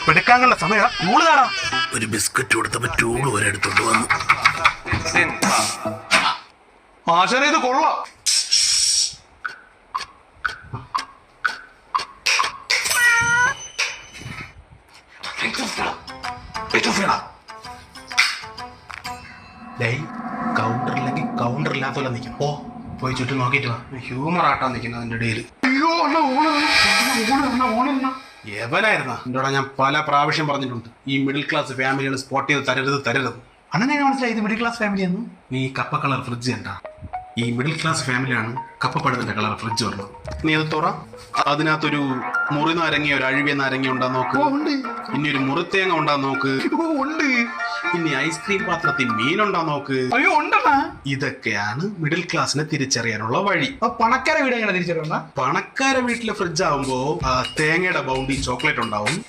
പെടുക്കാനുള്ള സമയം ടൂള് കാണാം. ഒരു ബിസ്ക്കറ്റ് കൊടുത്തപ്പോ ടൂള് വരെ എടുത്തോണ്ട് വന്നു. ആശാനെ ഇത് കൊള്ളാം. കൗണ്ടറില്ലെങ്കിൽ കൗണ്ടറില്ലാത്തോലെ നിൽക്കും. പോയി ചുറ്റും നോക്കിയിട്ട് വാ. ഹ്യൂമർ ആട്ടാൻ നിൽക്കുന്നു അതിന്റെ ഇടയിൽ. എവനായിരുന്ന എന്തോടാ, ഞാൻ പല പ്രാവശ്യം പറഞ്ഞിട്ടുണ്ട് ഈ മിഡിൽ ക്ലാസ് ഫാമിലികൾ സ്പോട്ട് ചെയ്ത് തരരുത്. അണ്ണനെ മനസ്സിലായി ഇത് മിഡിൽ ക്ലാസ് ഫാമിലി എന്ന്. നീ കപ്പ കളർ ഫ്രിഡ്ജ് കണ്ടാ? ഈ മിഡിൽ ക്ലാസ് ഫാമിലിയാണ് കപ്പപ്പഴത്തിന്റെ കളർ ഫ്രിഡ്ജ് പറഞ്ഞത്. നീ അത് തുറ. അതിനകത്തൊരു മുറി നാരങ്ങ, ഒരു അഴുകിയ നാരങ്ങ ഉണ്ടാ നോക്ക്. ഇനി ഒരു മുറിത്തേങ്ങ ഉണ്ടാ നോക്ക്. ഉണ്ട്. ഇനി ഐസ്ക്രീം പാത്രത്തിൽ മീനുണ്ടാ നോക്ക്. അയ്യോ ഉണ്ടെന്നാ. ഇതൊക്കെയാണ് മിഡിൽ ക്ലാസ്സിനെ തിരിച്ചറിയാനുള്ള വഴി. പണക്കാര വീട് എങ്ങനെ തിരിച്ചറിയണം? പണക്കാര വീട്ടിലെ ഫ്രിഡ്ജ് ആവുമ്പോ തേങ്ങയുടെ ബൗണ്ടി ചോക്ലേറ്റ് ഉണ്ടാവും,